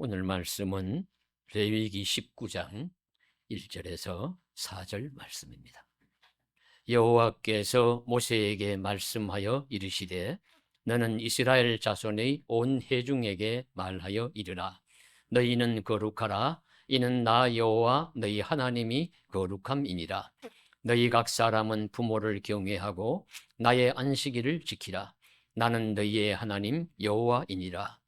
오늘 말씀은 레위기 19장 1절에서 4절 말씀입니다. 여호와께서 모세에게 말씀하여 이르시되 너는 이스라엘 자손의 온 회중에게 말하여 이르라. 너희는 거룩하라. 이는 나 여호와 너희 하나님이 거룩함이니라. 너희 각 사람은 부모를 경외하고 나의 안식일을 지키라. 나는 너희의 하나님 여호와이니라.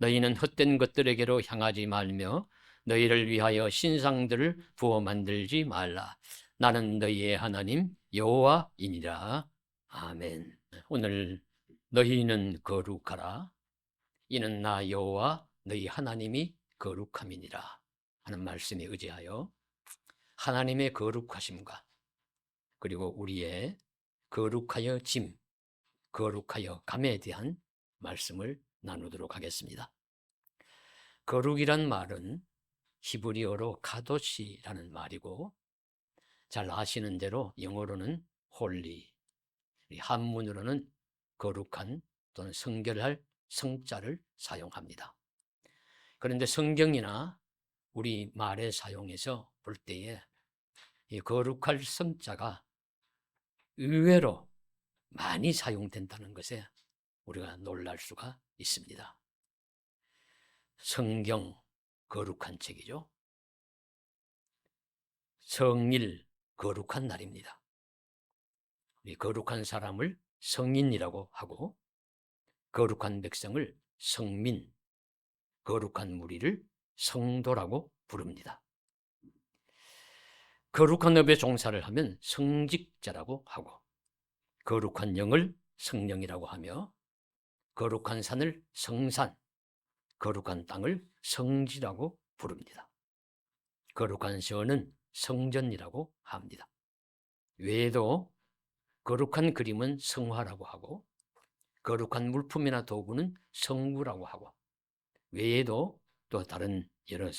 너희는 헛된 것들에게로 향하지 말며 너희를 위하여 신상들을 부어 만들지 말라. 나는 너희의 하나님 여호와이니라. 아멘. 오늘 너희는 거룩하라. 이는 나 여호와 너희 하나님이 거룩함이니라 하는 말씀에 의지하여 하나님의 거룩하심과 그리고 우리의 거룩하여 짐, 거룩하여 감에 대한 말씀을 나누도록 하겠습니다. 거룩이란 말은 히브리어로 카도시라는 말이고 잘 아시는 대로 영어로는 홀리, 한문으로는 거룩한 또는 성결할 성자를 사용합니다. 그런데 성경이나 우리 말의 사용에서 볼 때에 이 거룩할 성자가 의외로 많이 사용된다는 것에 우리가 놀랄 수가 있습니다. 성경, 거룩한 책이죠. 성일, 거룩한 날입니다. 이 거룩한 사람을 성인이라고 하고 거룩한 백성을 성민, 거룩한 무리를 성도라고 부릅니다. 거룩한 업에 종사를 하면 성직자라고 하고 거룩한 영을 성령이라고 하며 거룩한 산을 성산, 거룩한 땅을 성지라고 부릅니다. 거룩한 전은 성전이라고 합니다. 외에도 거룩한 그림은 성화라고 하고 거룩한 물품이나 도구는 성구라고 하고 외에도 또 다른 여러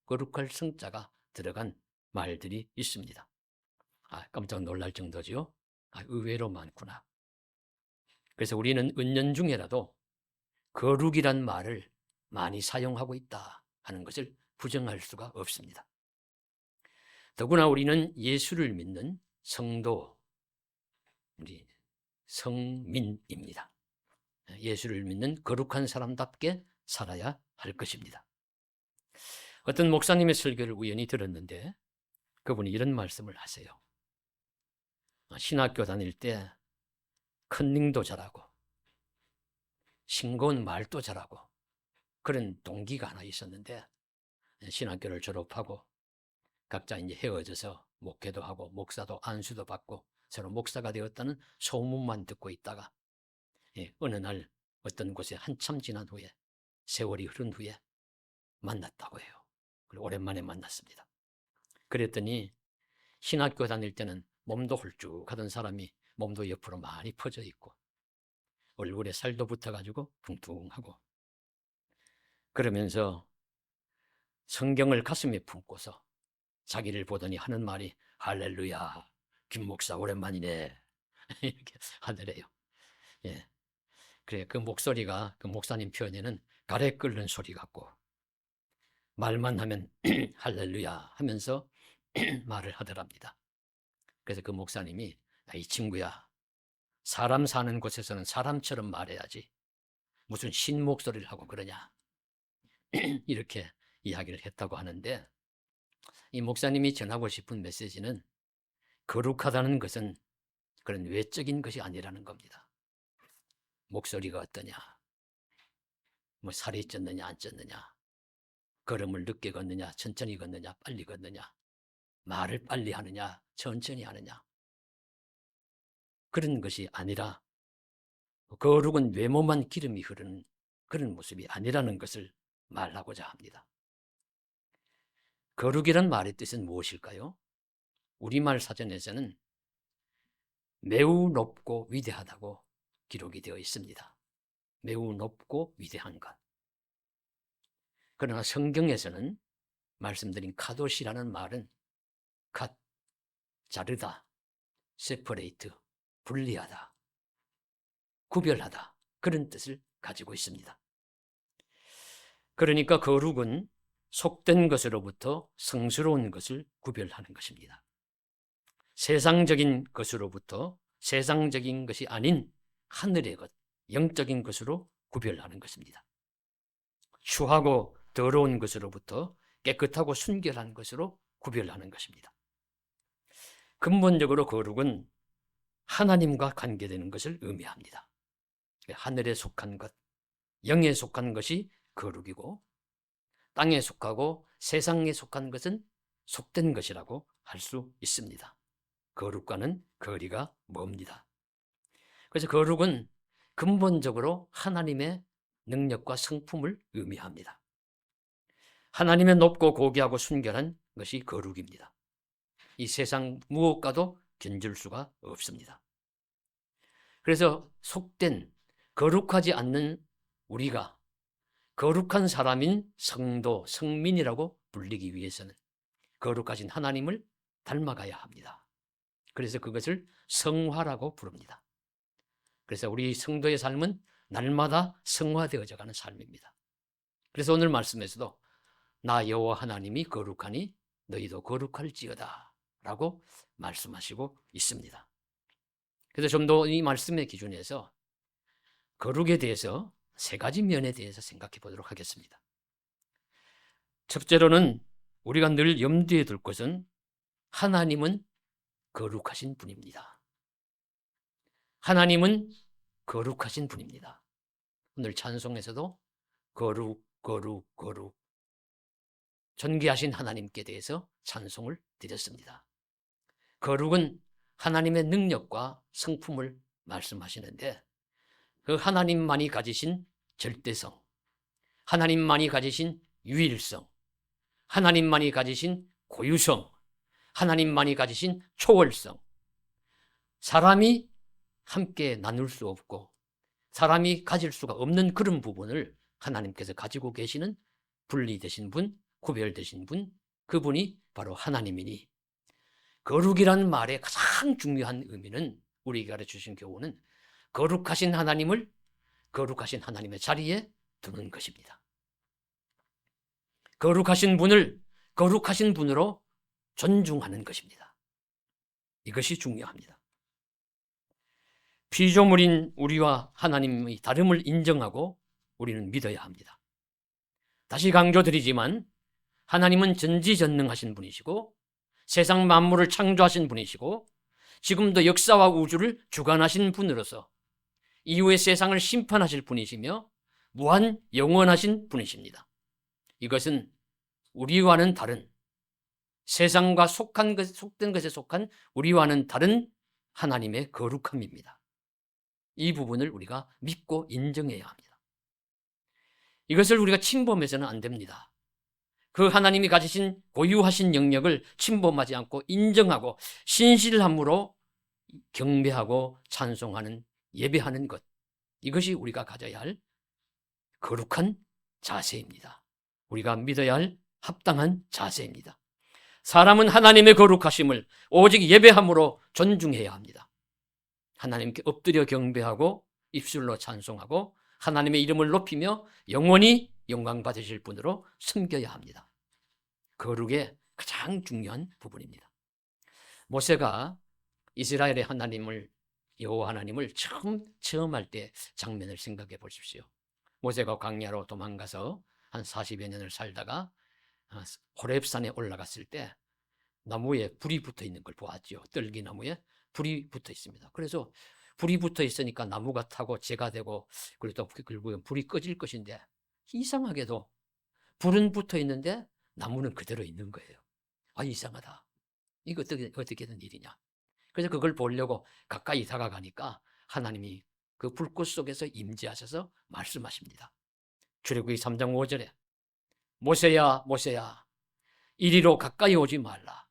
거룩할 성자가 들어간 말들이 있습니다. 깜짝 놀랄 정도죠. 의외로 많구나. 그래서 우리는 은연중에라도 거룩이란 말을 많이 사용하고 있다 하는 것을 부정할 수가 없습니다. 더구나 우리는 예수를 믿는 성도, 우리 성민입니다. 예수를 믿는 거룩한 사람답게 살아야 할 것입니다. 어떤 목사님의 설교를 우연히 들었는데 그분이 이런 말씀을 하세요. 신학교 다닐 때 컨닝도 잘하고 싱거운 말도 잘하고 그런 동기가 하나 있었는데 신학교를 졸업하고 각자 이제 헤어져서 목회도 하고 목사도 안수도 받고 서로 목사가 되었다는 소문만 듣고 있다가 어느 날 어떤 곳에 한참 지난 후에 세월이 흐른 후에 만났다고 해요. 그리고 오랜만에 만났습니다. 그랬더니 신학교 다닐 때는 몸도 홀쭉하던 사람이 몸도 옆으로 많이 퍼져 있고 얼굴에 살도 붙어가지고 퉁퉁하고 그러면서 성경을 가슴에 품고서 자기를 보더니 하는 말이 할렐루야 김 목사 오랜만이네 이렇게 하더래요. 예. 그래 그 목소리가 그 목사님 표현에는 가래 끓는 소리 같고 말만 하면 할렐루야 하면서 말을 하더랍니다. 그래서 그 목사님이 이 친구야 사람 사는 곳에서는 사람처럼 말해야지 무슨 신 목소리를 하고 그러냐 이렇게 이야기를 했다고 하는데 이 목사님이 전하고 싶은 메시지는 거룩하다는 것은 그런 외적인 것이 아니라는 겁니다. 목소리가 어떠냐, 뭐 살이 쪘느냐 안 쪘느냐, 걸음을 늦게 걷느냐 천천히 걷느냐 빨리 걷느냐, 말을 빨리 하느냐 천천히 하느냐 그런 것이 아니라 거룩은 외모만 기름이 흐르는 그런 모습이 아니라는 것을 말하고자 합니다. 거룩이란 말의 뜻은 무엇일까요? 우리말 사전에서는 매우 높고 위대하다고 기록이 되어 있습니다. 매우 높고 위대한 것. 그러나 성경에서는 말씀드린 카도시라는 말은 컷, 자르다, 세퍼레이트, 분리하다, 구별하다 그런 뜻을 가지고 있습니다. 그러니까 거룩은 속된 것으로부터 성스러운 것을 구별하는 것입니다. 세상적인 것으로부터 세상적인 것이 아닌 하늘의 것, 영적인 것으로 구별하는 것입니다. 추하고 더러운 것으로부터 깨끗하고 순결한 것으로 구별하는 것입니다. 근본적으로 거룩은 하나님과 관계되는 것을 의미합니다. 하늘에 속한 것, 영에 속한 것이 거룩이고 땅에 속하고 세상에 속한 것은 속된 것이라고 할 수 있습니다. 거룩과는 거리가 멉니다. 그래서 거룩은 근본적으로 하나님의 능력과 성품을 의미합니다. 하나님의 높고 고귀하고 순결한 것이 거룩입니다. 이 세상 무엇과도 견줄 수가 없습니다. 그래서 속된 거룩하지 않는 우리가 거룩한 사람인 성도, 성민이라고 불리기 위해서는 거룩하신 하나님을 닮아가야 합니다. 그래서 그것을 성화라고 부릅니다. 그래서 우리 성도의 삶은 날마다 성화되어져 가는 삶입니다. 그래서 오늘 말씀에서도 나 여호와 하나님이 거룩하니 너희도 거룩할지어다 라고 말씀하시고 있습니다. 그래서 좀 더 이 말씀의 기준에서 거룩에 대해서 세 가지 면에 대해서 생각해 보도록 하겠습니다. 첫째로는 우리가 늘 염두에 둘 것은 하나님은 거룩하신 분입니다. 하나님은 거룩하신 분입니다. 오늘 찬송에서도 거룩, 거룩, 거룩 존귀하신 하나님께 대해서 찬송을 드렸습니다. 거룩은 하나님의 능력과 성품을 말씀하시는데 그 하나님만이 가지신 절대성, 하나님만이 가지신 유일성, 하나님만이 가지신 고유성, 하나님만이 가지신 초월성, 사람이 함께 나눌 수 없고 사람이 가질 수가 없는 그런 부분을 하나님께서 가지고 계시는 분리되신 분, 구별되신 분, 그분이 바로 하나님이니 거룩이라는 말의 가장 중요한 의미는 우리에게 가르쳐주신 교훈은 거룩하신 하나님을 거룩하신 하나님의 자리에 두는 것입니다. 거룩하신 분을 거룩하신 분으로 존중하는 것입니다. 이것이 중요합니다. 피조물인 우리와 하나님의 다름을 인정하고 우리는 믿어야 합니다. 다시 강조드리지만 하나님은 전지전능하신 분이시고 세상 만물을 창조하신 분이시고 지금도 역사와 우주를 주관하신 분으로서 이후의 세상을 심판하실 분이시며 무한 영원하신 분이십니다. 이것은 우리와는 다른 세상과 속된 것에 속한 우리와는 다른 하나님의 거룩함입니다. 이 부분을 우리가 믿고 인정해야 합니다. 이것을 우리가 침범해서는 안 됩니다. 그 하나님이 가지신 고유하신 영역을 침범하지 않고 인정하고 신실함으로 경배하고 찬송하는 예배하는 것, 이것이 우리가 가져야 할 거룩한 자세입니다. 우리가 믿어야 할 합당한 자세입니다. 사람은 하나님의 거룩하심을 오직 예배함으로 존중해야 합니다. 하나님께 엎드려 경배하고 입술로 찬송하고 하나님의 이름을 높이며 영원히 영광 받으실 분으로 섬겨야 합니다. 거룩의 가장 중요한 부분입니다. 모세가 이스라엘의 하나님을 여호와 하나님을 처음 할 때 장면을 생각해 보십시오. 모세가 광야로 도망가서 한 40여 년을 살다가 호렙산에 올라갔을 때 나무에 불이 붙어 있는 걸 보았죠. 떨기나무에 불이 붙어 있습니다. 그래서 불이 붙어 있으니까 나무가 타고 재가 되고 그리고 또 결국엔 불이 꺼질 것인데 이상하게도 불은 붙어 있는데 나무는 그대로 있는 거예요. 아, 이상하다. 이거 어떻게 된 일이냐. 그래서 그걸 보려고 가까이 다가가니까 하나님이 그 불꽃 속에서 임재하셔서 말씀하십니다. 출애굽기 3장 5절에 모세야 모세야 이리로 가까이 오지 말라.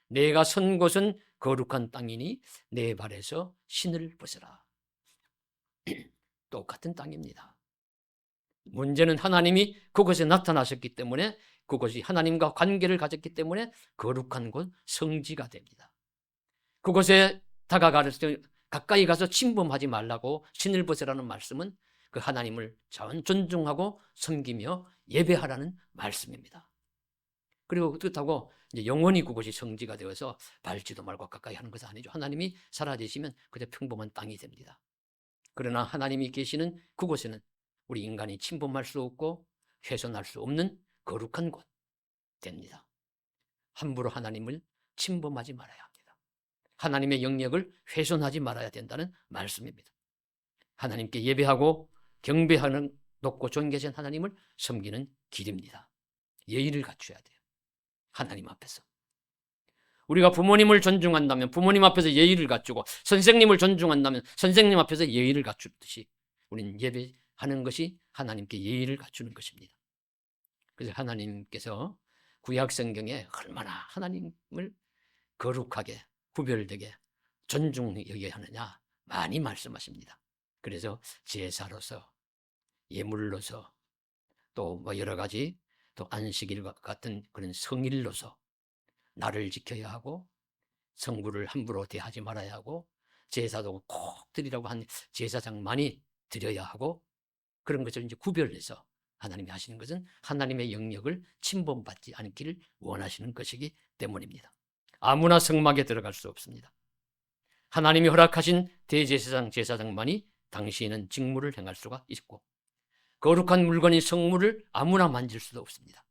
내가 선 곳은 거룩한 땅이니 내 발에서 신을 벗어라. 똑같은 땅입니다. 문제는 하나님이 그곳에 나타나셨기 때문에 그곳이 하나님과 관계를 가졌기 때문에 거룩한 곳 성지가 됩니다. 그곳에 가까이 가서 침범하지 말라고 신을 벗으라는 말씀은 그 하나님을 존중하고 섬기며 예배하라는 말씀입니다. 그리고 그렇다고 이제 영원히 그곳이 성지가 되어서 밟지도 말고 가까이 하는 것은 아니죠. 하나님이 사라지시면 그저 평범한 땅이 됩니다. 그러나 하나님이 계시는 그곳에는 우리 인간이 침범할 수 없고 훼손할 수 없는 거룩한 곳 됩니다. 함부로 하나님을 침범하지 말아야 합니다. 하나님의 영역을 훼손하지 말아야 된다는 말씀입니다. 하나님께 예배하고 경배하는 높고 존귀하신 하나님을 섬기는 길입니다. 예의를 갖춰야 돼요. 하나님 앞에서. 우리가 부모님을 존중한다면 부모님 앞에서 예의를 갖추고 선생님을 존중한다면 선생님 앞에서 예의를 갖추듯이 우리는 예배하는 것이 하나님께 예의를 갖추는 것입니다. 그래서 하나님께서 구약 성경에 얼마나 하나님을 거룩하게 구별되게 존중해야 하느냐 많이 말씀하십니다. 그래서 제사로서 예물로서 또 뭐 여러 가지 또 안식일과 같은 그런 성일로서 날을 지켜야 하고 성부를 함부로 대하지 말아야 하고 제사도 꼭 드리라고 한 제사장만이 드려야 하고 그런 것을 이제 구별해서 하나님이 하시는 것은 하나님의 영역을 침범받지 않기를 원하시는 것이기 때문입니다. 아무나 성막에 들어갈 수 없습니다. 하나님이 허락하신 대제사장 제사장만이 당시에는 직무를 행할 수가 있고 거룩한 물건인 성물을 아무나 만질 수도 없습니다.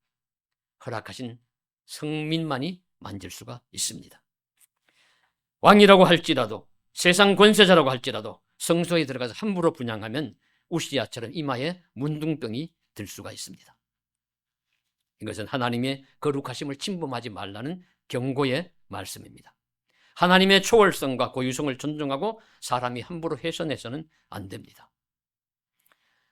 허락하신 성민만이 만질 수가 있습니다. 왕이라고 할지라도 세상 권세자라고 할지라도 성소에 들어가서 함부로 분향하면 우시아처럼 이마에 문둥병이 들 수가 있습니다. 이것은 하나님의 거룩하심을 침범하지 말라는 경고의 말씀입니다. 하나님의 초월성과 고유성을 존중하고 사람이 함부로 훼손해서는 안 됩니다.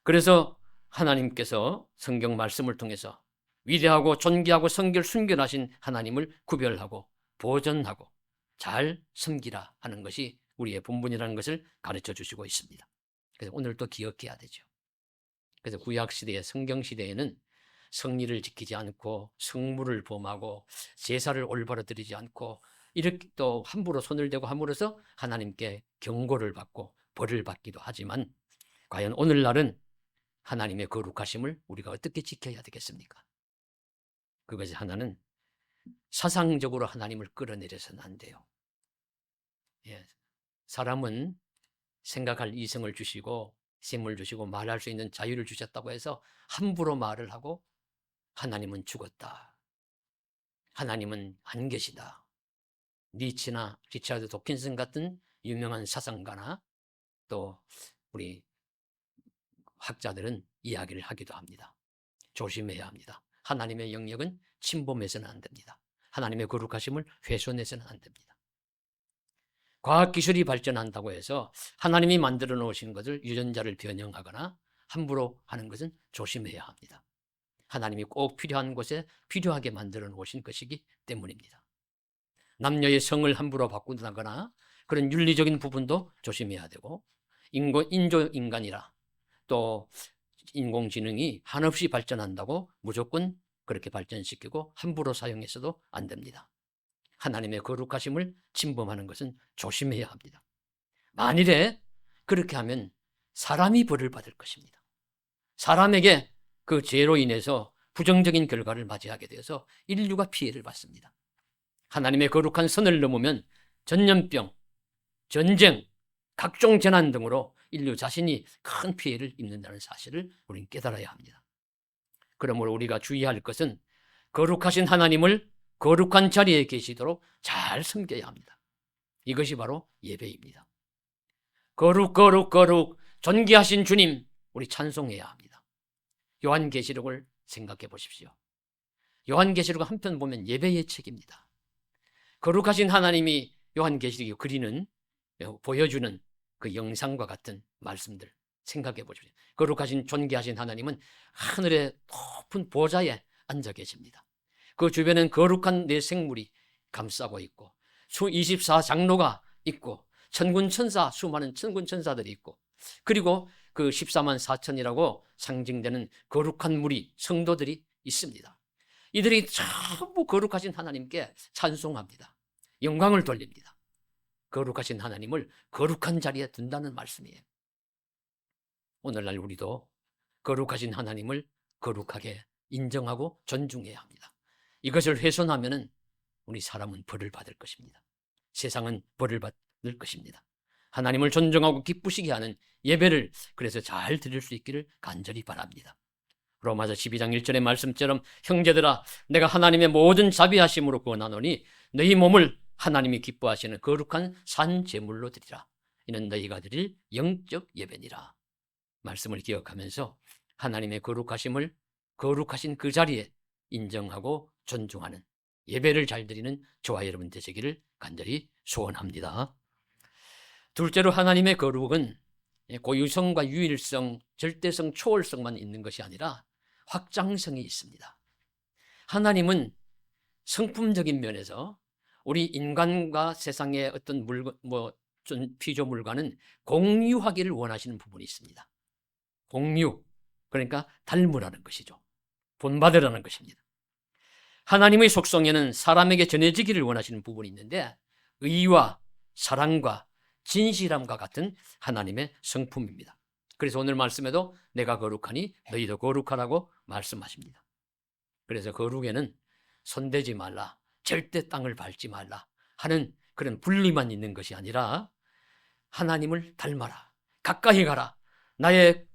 그래서 하나님께서 성경 말씀을 통해서 위대하고 존귀하고 성결 순결하신 하나님을 구별하고 보존하고 잘 섬기라 하는 것이 우리의 본분이라는 것을 가르쳐 주시고 있습니다. 그래서 오늘 또 기억해야 되죠. 그래서 구약시대의 성경시대에는 성리를 지키지 않고 성물을 범하고 제사를 올바로 드리지 않고 이렇게 또 함부로 손을 대고 함으로써 하나님께 경고를 받고 벌을 받기도 하지만 과연 오늘날은 하나님의 거룩하심을 우리가 어떻게 지켜야 되겠습니까? 그것이 하나는 사상적으로 하나님을 끌어내려서는 안 돼요. 예, 사람은 생각할 이성을 주시고 힘을 주시고 말할 수 있는 자유를 주셨다고 해서 함부로 말을 하고 하나님은 죽었다. 하나님은 안 계시다. 니츠나 리차드 도킨슨 같은 유명한 사상가나 또 우리 학자들은 이야기를 하기도 합니다. 조심해야 합니다. 하나님의 영역은 침범해서는 안 됩니다. 하나님의 거룩하심을 훼손해서는 안 됩니다. 과학기술이 발전한다고 해서 하나님이 만들어 놓으신 것을 유전자를 변형하거나 함부로 하는 것은 조심해야 합니다. 하나님이 꼭 필요한 곳에 필요하게 만들어 놓으신 것이기 때문입니다. 남녀의 성을 함부로 바꾼다거나 그런 윤리적인 부분도 조심해야 되고 인조인간이라 또 인공지능이 한없이 발전한다고 무조건 그렇게 발전시키고 함부로 사용해서도 안 됩니다. 하나님의 거룩하심을 침범하는 것은 조심해야 합니다. 만일에 그렇게 하면 사람이 벌을 받을 것입니다. 사람에게 그 죄로 인해서 부정적인 결과를 맞이하게 되어서 인류가 피해를 받습니다. 하나님의 거룩한 선을 넘으면 전염병, 전쟁, 각종 재난 등으로 인류 자신이 큰 피해를 입는다는 사실을 우리는 깨달아야 합니다. 그러므로 우리가 주의할 것은 거룩하신 하나님을 거룩한 자리에 계시도록 잘 섬겨야 합니다. 이것이 바로 예배입니다. 거룩 거룩 거룩 존귀하신 주님, 우리 찬송해야 합니다. 요한계시록을 생각해 보십시오. 요한계시록 한편 보면 예배의 책입니다. 거룩하신 하나님이 요한계시록이 그리는 보여주는 그 영상과 같은 말씀들 생각해 보십시오. 거룩하신 존귀하신 하나님은 하늘의 높은 보좌에 앉아 계십니다. 그 주변엔 거룩한 내 생물이 감싸고 있고 24장로가 있고 천군 천사, 수많은 천군 천사들이 있고 그리고 그 14만 4천이라고 상징되는 거룩한 무리 성도들이 있습니다. 이들이 전부 거룩하신 하나님께 찬송합니다. 영광을 돌립니다. 거룩하신 하나님을 거룩한 자리에 둔다는 말씀이에요. 오늘날 우리도 거룩하신 하나님을 거룩하게 인정하고 존중해야 합니다. 이것을 훼손하면은 우리 사람은 벌을 받을 것입니다. 세상은 벌을 받을 것입니다. 하나님을 존중하고 기쁘시게 하는 예배를 그래서 잘 드릴 수 있기를 간절히 바랍니다. 로마서 12장 1절의 말씀처럼 형제들아 내가 하나님의 모든 자비하심으로 구원하노니 너희 몸을 하나님이 기뻐하시는 거룩한 산 제물로 드리라. 이는 너희가 드릴 영적 예배니라. 말씀을 기억하면서 하나님의 거룩하심을 거룩하신 그 자리에 인정하고 존중하는 예배를 잘 드리는 저와 여러분 되시기를 간절히 소원합니다. 둘째로 하나님의 거룩은 고유성과 유일성, 절대성, 초월성만 있는 것이 아니라 확장성이 있습니다. 하나님은 성품적인 면에서 우리 인간과 세상의 어떤 물건, 피조물과는 공유하기를 원하시는 부분이 있습니다. 공유, 그러니까 닮으라는 것이죠. 본받으라는 것입니다. 하나님의 속성에는 사람에게 전해지기를 원하시는 부분이 있는데 의와 사랑과 진실함과 같은 하나님의 성품입니다. 그래서 오늘 말씀에도 내가 거룩하니 너희도 거룩하라고 말씀하십니다. 그래서 거룩에는 손대지 말라, 절대 땅을 밟지 말라 하는 그런 분리만 있는 것이 아니라 하나님을 닮아라, 가까이 가라, 나의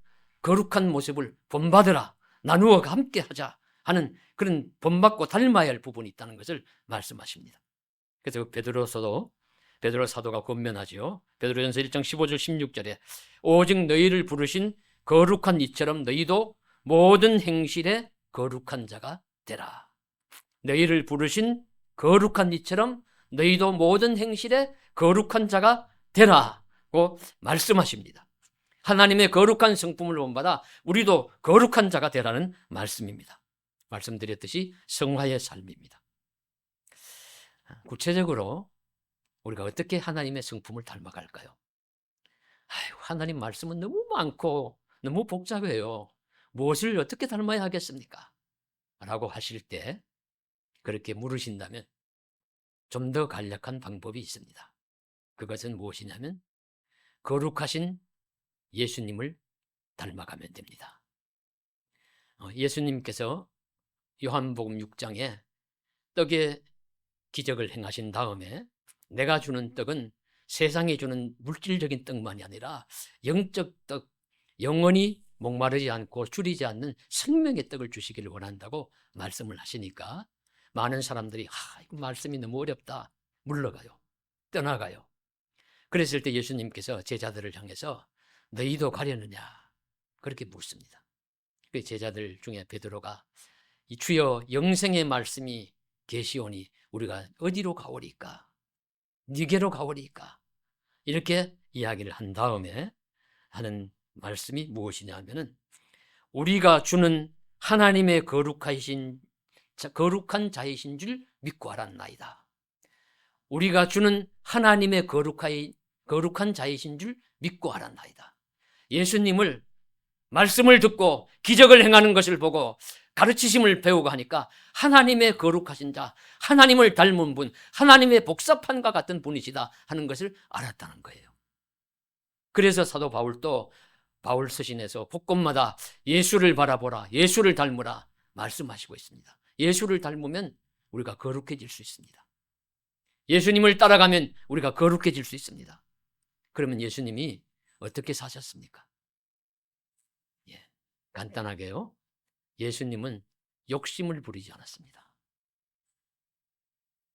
거룩한 모습을 본받으라, 나누어 함께 하자 하는 그런 본받고 닮아야 할 부분이 있다는 것을 말씀하십니다. 그래서 베드로 사도가 권면하지요. 베드로전서 1장 15절 16절에 오직 너희를 부르신 거룩한 이처럼 너희도 모든 행실에 거룩한 자가 되라. 너희를 부르신 거룩한 이처럼 너희도 모든 행실에 거룩한 자가 되라고 말씀하십니다. 하나님의 거룩한 성품을 본받아 우리도 거룩한 자가 되라는 말씀입니다. 말씀드렸듯이 성화의 삶입니다. 구체적으로 우리가 어떻게 하나님의 성품을 닮아갈까요? 하나님 말씀은 너무 많고 너무 복잡해요. 무엇을 어떻게 닮아야 하겠습니까? 라고 하실 때 그렇게 물으신다면 좀 더 간략한 방법이 있습니다. 그것은 무엇이냐면 거룩하신 예수님을 닮아가면 됩니다. 예수님께서 요한복음 6장에 떡의 기적을 행하신 다음에 내가 주는 떡은 세상이 주는 물질적인 떡만이 아니라 영적 떡, 영원히 목마르지 않고 줄이지 않는 생명의 떡을 주시기를 원한다고 말씀을 하시니까 많은 사람들이 이 말씀이 너무 어렵다 물러가요. 떠나가요. 그랬을 때 예수님께서 제자들을 향해서 너희도 가려느냐 그렇게 묻습니다. 그 제자들 중에 베드로가 이 주여 영생의 말씀이 계시오니 우리가 어디로 가오리까? 네게로 가오리까? 이렇게 이야기를 한 다음에 하는 말씀이 무엇이냐 하면은 우리가 주는 하나님의 거룩한 자이신 줄 믿고 알았나이다. 우리가 주는 하나님의 거룩한 자이신 줄 믿고 알았나이다. 예수님을 말씀을 듣고 기적을 행하는 것을 보고 가르치심을 배우고 하니까 하나님의 거룩하신 자, 하나님을 닮은 분, 하나님의 복사판과 같은 분이시다 하는 것을 알았다는 거예요. 그래서 사도 바울도 바울 서신에서 곳곳마다 예수를 바라보라, 예수를 닮으라 말씀하시고 있습니다. 예수를 닮으면 우리가 거룩해질 수 있습니다. 예수님을 따라가면 우리가 거룩해질 수 있습니다. 그러면 예수님이 어떻게 사셨습니까? 간단하게요. 예수님은 욕심을 부리지 않았습니다.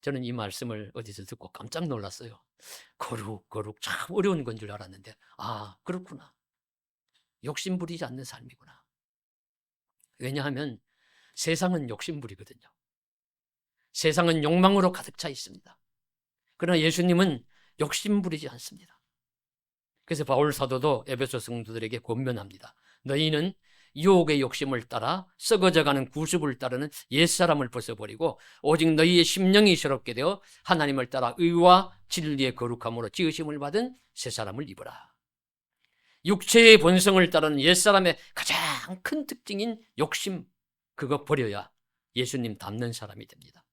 저는 이 말씀을 어디서 듣고 깜짝 놀랐어요. 거룩 참 어려운 건 줄 알았는데 그렇구나. 욕심 부리지 않는 삶이구나. 왜냐하면 세상은 욕심 부리거든요. 세상은 욕망으로 가득 차 있습니다. 그러나 예수님은 욕심 부리지 않습니다. 그래서 바울 사도도 에베소 성도들에게 권면합니다. 너희는 유혹의 욕심을 따라 썩어져가는 구습을 따르는 옛사람을 벗어버리고 오직 너희의 심령이 새롭게 되어 하나님을 따라 의와 진리의 거룩함으로 지으심을 받은 새사람을 입어라. 육체의 본성을 따르는 옛사람의 가장 큰 특징인 욕심, 그거 버려야 예수님 닮는 사람이 됩니다.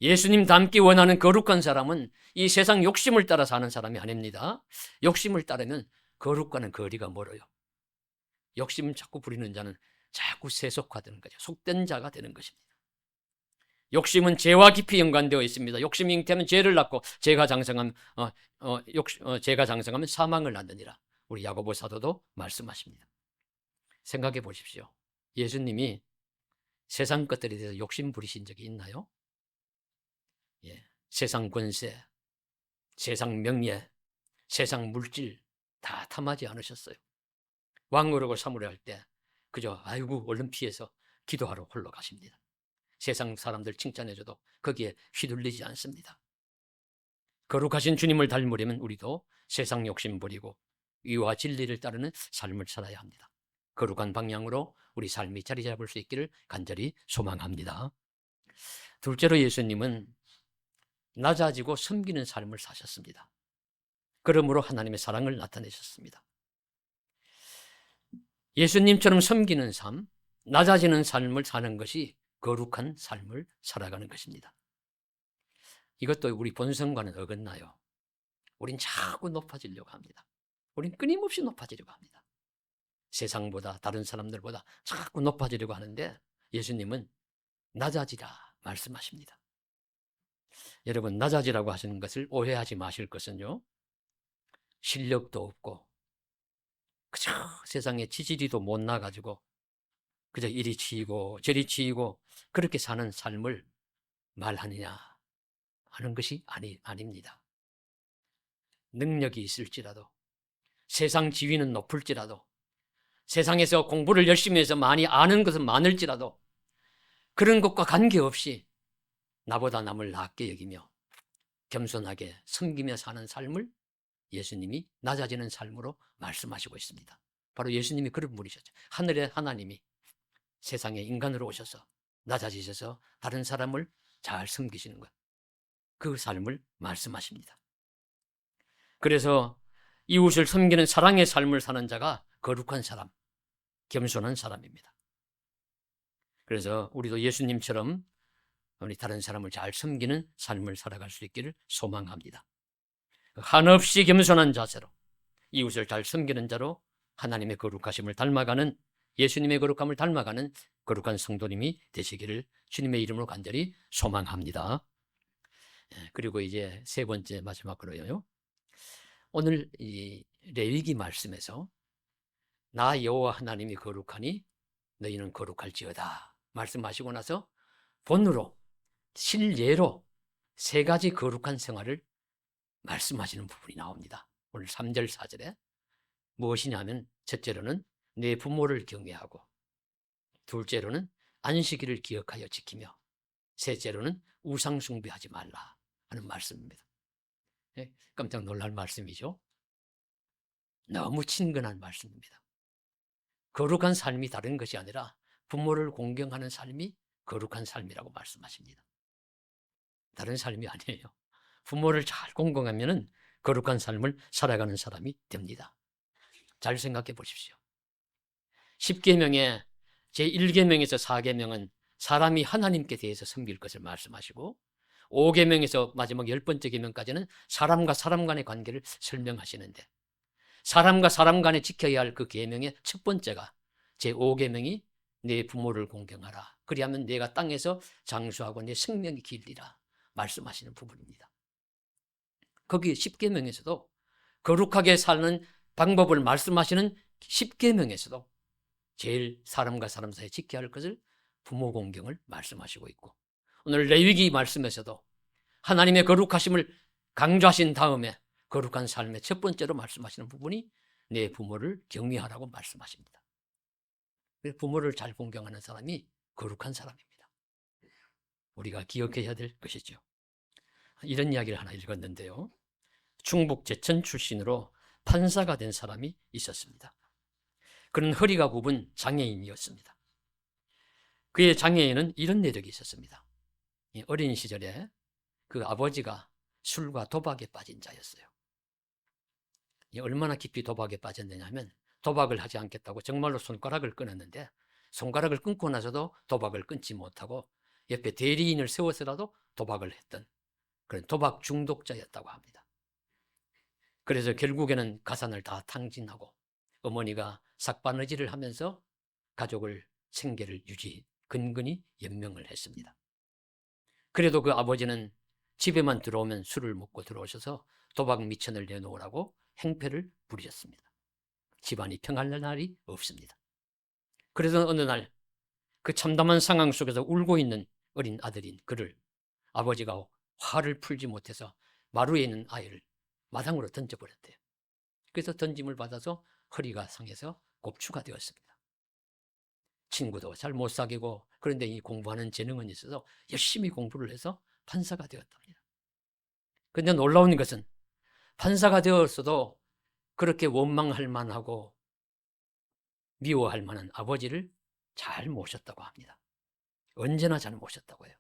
예수님 닮기 원하는 거룩한 사람은 이 세상 욕심을 따라 사는 사람이 아닙니다. 욕심을 따르면 거룩과는 거리가 멀어요. 욕심 자꾸 부리는 자는 자꾸 세속화되는 거죠. 속된 자가 되는 것입니다. 욕심은 죄와 깊이 연관되어 있습니다. 욕심이 잉태하면 죄를 낳고 죄가 장성하면 죄가 장성하면 사망을 낳느니라. 우리 야고보 사도도 말씀하십니다. 생각해 보십시오. 예수님이 세상 것들에 대해서 욕심 부리신 적이 있나요? 예, 세상 권세, 세상 명예, 세상 물질 다 탐하지 않으셨어요. 왕노릇을 사무를 때 그저 아이고 얼른 피해서 기도하러 홀로 가십니다. 세상 사람들 칭찬해줘도 거기에 휘둘리지 않습니다. 거룩하신 주님을 닮으려면 우리도 세상 욕심 버리고 의와 진리를 따르는 삶을 살아야 합니다. 거룩한 방향으로 우리 삶이 자리 잡을 수 있기를 간절히 소망합니다. 둘째로 예수님은 낮아지고 섬기는 삶을 사셨습니다. 그러므로 하나님의 사랑을 나타내셨습니다. 예수님처럼 섬기는 삶, 낮아지는 삶을 사는 것이 거룩한 삶을 살아가는 것입니다. 이것도 우리 본성과는 어긋나요. 우린 자꾸 높아지려고 합니다. 우린 끊임없이 높아지려고 합니다. 세상보다 다른 사람들보다 자꾸 높아지려고 하는데 예수님은 낮아지라 말씀하십니다. 여러분, 낮아지라고 하시는 것을 오해하지 마실 것은요, 실력도 없고 그저 세상에 지지리도 못 나가지고 그저 이리 치이고 저리 치이고 그렇게 사는 삶을 말하느냐 하는 것이 아닙니다. 능력이 있을지라도, 세상 지위는 높을지라도, 세상에서 공부를 열심히 해서 많이 아는 것은 많을지라도 그런 것과 관계없이 나보다 남을 낮게 여기며 겸손하게 섬기며 사는 삶을 예수님이 낮아지는 삶으로 말씀하시고 있습니다. 바로 예수님이 그런 분이셨죠. 하늘의 하나님이 세상에 인간으로 오셔서 낮아지셔서 다른 사람을 잘 섬기시는 것, 그 삶을 말씀하십니다. 그래서 이웃을 섬기는 사랑의 삶을 사는 자가 거룩한 사람, 겸손한 사람입니다. 그래서 우리도 예수님처럼 우리 다른 사람을 잘 섬기는 삶을 살아갈 수 있기를 소망합니다. 한없이 겸손한 자세로 이웃을 잘 섬기는 자로 하나님의 거룩하심을 닮아가는, 예수님의 거룩함을 닮아가는 거룩한 성도님이 되시기를 주님의 이름으로 간절히 소망합니다. 그리고 이제 세 번째 마지막으로요. 오늘 이 레위기 말씀에서 나 여호와 하나님이 거룩하니 너희는 거룩할지어다 말씀하시고 나서 본으로 실예로 세 가지 거룩한 생활을 말씀하시는 부분이 나옵니다. 오늘 3절 4절에 무엇이냐면 첫째로는 내 부모를 경외하고, 둘째로는 안식일을 기억하여 지키며, 셋째로는 우상 숭배하지 말라 하는 말씀입니다. 깜짝 놀랄 말씀이죠. 너무 친근한 말씀입니다. 거룩한 삶이 다른 것이 아니라 부모를 공경하는 삶이 거룩한 삶이라고 말씀하십니다. 다른 삶이 아니에요. 부모를 잘 공경하면 거룩한 삶을 살아가는 사람이 됩니다. 잘 생각해 보십시오. 10계명의 제1계명에서 4계명은 사람이 하나님께 대해서 섬길 것을 말씀하시고, 5계명에서 마지막 10번째 계명까지는 사람과 사람 간의 관계를 설명하시는데, 사람과 사람 간에 지켜야 할 그 계명의 첫 번째가 제5계명이 내 부모를 공경하라. 그리하면 내가 땅에서 장수하고 내 생명이 길리라 말씀하시는 부분입니다. 거기 10계명에서도 거룩하게 사는 방법을 말씀하시는 10계명에서도 제일 사람과 사람 사이에 지켜야 할 것을 부모 공경을 말씀하시고 있고, 오늘 레위기 말씀에서도 하나님의 거룩하심을 강조하신 다음에 거룩한 삶의 첫 번째로 말씀하시는 부분이 내 부모를 경외하라고 말씀하십니다. 부모를 잘 공경하는 사람이 거룩한 사람입니다. 우리가 기억해야 될 것이죠. 이런 이야기를 하나 읽었는데요. 충북 제천 출신으로 판사가 된 사람이 있었습니다. 그는 허리가 굽은 장애인이었습니다. 그의 장애인은 이런 내력이 있었습니다. 어린 시절에 그 아버지가 술과 도박에 빠진 자였어요. 얼마나 깊이 도박에 빠졌느냐면 도박을 하지 않겠다고 정말로 손가락을 끊었는데, 손가락을 끊고 나서도 도박을 끊지 못하고 옆에 대리인을 세워서라도 도박을 했던 그런 도박 중독자였다고 합니다. 그래서 결국에는 가산을 다 탕진하고 어머니가 삭바느질을 하면서 가족을 생계를 근근히 연명을 했습니다. 그래도 그 아버지는 집에만 들어오면 술을 먹고 들어오셔서 도박 미천을 내놓으라고 행패를 부리셨습니다. 집안이 평안할 날이 없습니다. 그래서 어느 날 그 참담한 상황 속에서 울고 있는 어린 아들인 그를 아버지가 화를 풀지 못해서 마루에 있는 아이를 마당으로 던져버렸대요. 그래서 던짐을 받아서 허리가 상해서 곱추가 되었습니다. 친구도 잘 못 사귀고, 그런데 이 공부하는 재능은 있어서 열심히 공부를 해서 판사가 되었답니다. 그런데 놀라운 것은 판사가 되었어도 그렇게 원망할 만하고 미워할 만한 아버지를 잘 모셨다고 합니다. 언제나 잘 모셨다고 해요.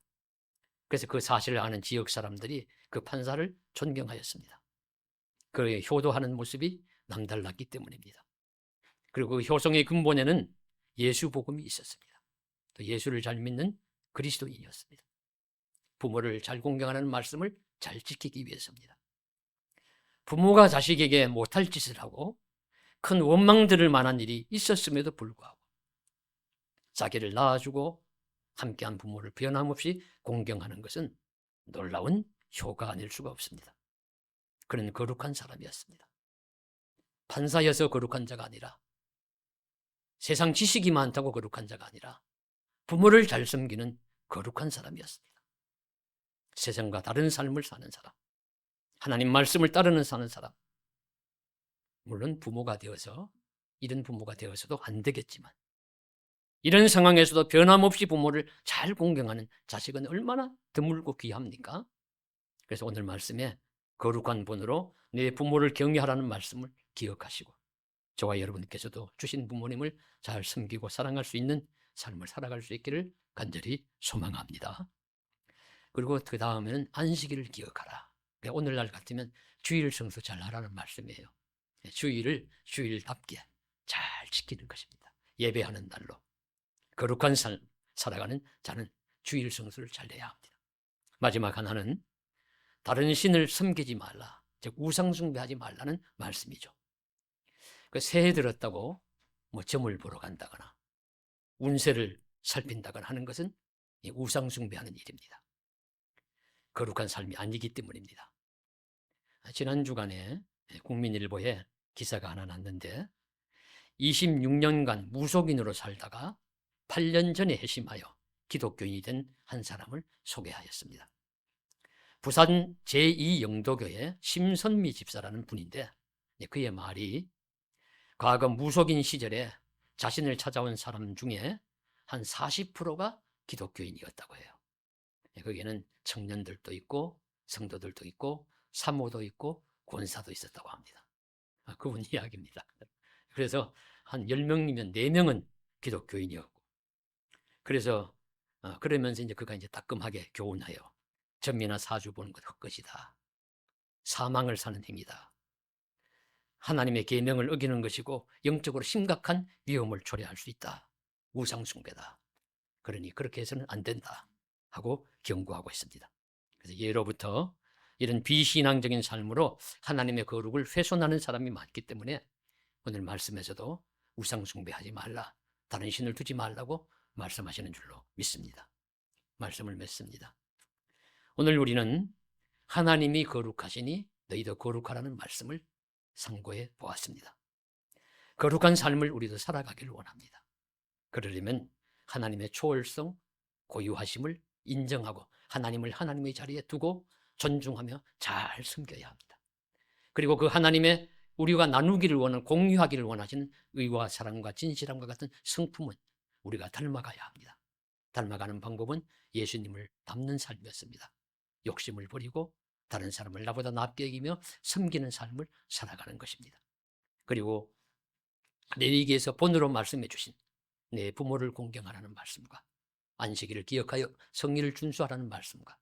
그래서 그 사실을 아는 지역 사람들이 그 판사를 존경하였습니다. 그의 효도하는 모습이 남달랐기 때문입니다. 그리고 그 효성의 근본에는 예수 복음이 있었습니다. 또 예수를 잘 믿는 그리스도인이었습니다. 부모를 잘 공경하는 말씀을 잘 지키기 위해서입니다. 부모가 자식에게 못할 짓을 하고 큰 원망 들을 만한 일이 있었음에도 불구하고 자기를 낳아주고 함께한 부모를 변함없이 공경하는 것은 놀라운 효가 아닐 수가 없습니다. 그는 거룩한 사람이었습니다. 판사여서 거룩한 자가 아니라, 세상 지식이 많다고 거룩한 자가 아니라 부모를 잘 섬기는 거룩한 사람이었습니다. 세상과 다른 삶을 사는 사람, 하나님 말씀을 따르는 사는 사람, 물론 부모가 되어서, 이런 부모가 되어서도 안 되겠지만 이런 상황에서도 변함없이 부모를 잘 공경하는 자식은 얼마나 드물고 귀합니까? 그래서 오늘 말씀에 거룩한 본으로 내 부모를 경외하라는 말씀을 기억하시고 저와 여러분께서도 주신 부모님을 잘 섬기고 사랑할 수 있는 삶을 살아갈 수 있기를 간절히 소망합니다. 그리고 그 다음에는 안식일을 기억하라. 오늘날 같으면 주일 성수 잘 하라는 말씀이에요. 주일을 주일답게 잘 지키는 것입니다. 예배하는 날로 거룩한 삶 살아가는 자는 주일 성수를 잘 해야 합니다. 마지막 하나는 다른 신을 섬기지 말라, 즉 우상 숭배하지 말라는 말씀이죠. 그 새해 들었다고 뭐 점을 보러 간다거나 운세를 살핀다거나 하는 것은 우상 숭배하는 일입니다. 거룩한 삶이 아니기 때문입니다. 지난 주간에 국민일보에 기사가 하나 났는데 26년간 무속인으로 살다가 8년 전에 회심하여 기독교인이 된 한 사람을 소개하였습니다. 부산 제2영도교회 심선미 집사라는 분인데 그의 말이 과거 무속인 시절에 자신을 찾아온 사람 중에 한 40%가 기독교인이었다고 해요. 거기에는 청년들도 있고 성도들도 있고 사모도 있고 권사도 있었다고 합니다. 그분 이야기입니다. 그래서 한 10명이면 4명은 기독교인이었고, 그래서 그러면서 이제 그가 이제 따끔하게 교훈하여 전미나 사주 보는 것 헛것이다. 사망을 사는 행위다. 하나님의 계명을 어기는 것이고 영적으로 심각한 위험을 초래할 수 있다. 우상숭배다. 그러니 그렇게 해서는 안 된다 하고 경고하고 있습니다. 그래서 예로부터 이런 비신앙적인 삶으로 하나님의 거룩을 훼손하는 사람이 많기 때문에 오늘 말씀에서도 우상숭배하지 말라, 다른 신을 두지 말라고 말씀하시는 줄로 믿습니다. 말씀을 맺습니다. 오늘 우리는 하나님이 거룩하시니 너희도 거룩하라는 말씀을 상고해 보았습니다. 거룩한 삶을 우리도 살아가기를 원합니다. 그러려면 하나님의 초월성, 고유하심을 인정하고 하나님을 하나님의 자리에 두고 존중하며 잘 섬겨야 합니다. 그리고 그 하나님의 우리가 나누기를 원하는, 공유하기를 원하시는 의와 사랑과 진실함과 같은 성품은 우리가 닮아가야 합니다. 닮아가는 방법은 예수님을 닮는 삶이었습니다. 욕심을 버리고 다른 사람을 나보다 낫게 여기며 섬기는 삶을 살아가는 것입니다. 그리고 레위기에서 본으로 말씀해 주신 내 부모를 공경하라는 말씀과 안식일을 기억하여 성일을 준수하라는 말씀과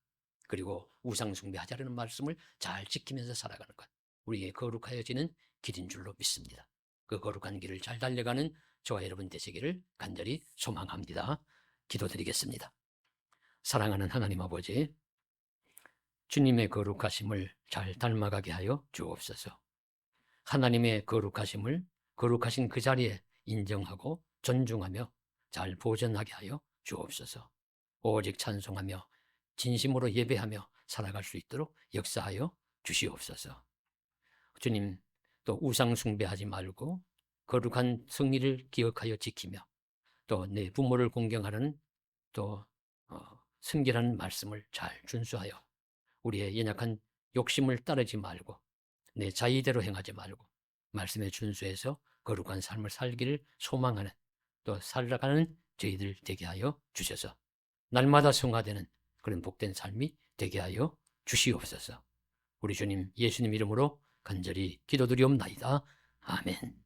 그리고 우상 숭배하지 않는 말씀을 잘 지키면서 살아가는 것, 우리에게 거룩하여지는 길인 줄로 믿습니다. 그 거룩한 길을 잘 달려가는 저와 여러분 되시기를 간절히 소망합니다. 기도드리겠습니다. 사랑하는 하나님 아버지, 주님의 거룩하심을 잘 닮아가게 하여 주옵소서. 하나님의 거룩하심을 거룩하신 그 자리에 인정하고 존중하며 잘 보존하게 하여 주옵소서. 오직 찬송하며 진심으로 예배하며 살아갈 수 있도록 역사하여 주시옵소서. 주님, 또 우상 숭배하지 말고 거룩한 성리를 기억하여 지키며 또 내 부모를 공경하는 또 성결한 말씀을 잘 준수하여 우리의 연약한 욕심을 따르지 말고 내 자의대로 행하지 말고 말씀에 준수해서 거룩한 삶을 살기를 소망하는 또 살아가는 저희들 되게 하여 주셔서 날마다 성화되는 그런 복된 삶이 되게 하여 주시옵소서. 우리 주님 예수님 이름으로 간절히 기도드리옵나이다. 아멘.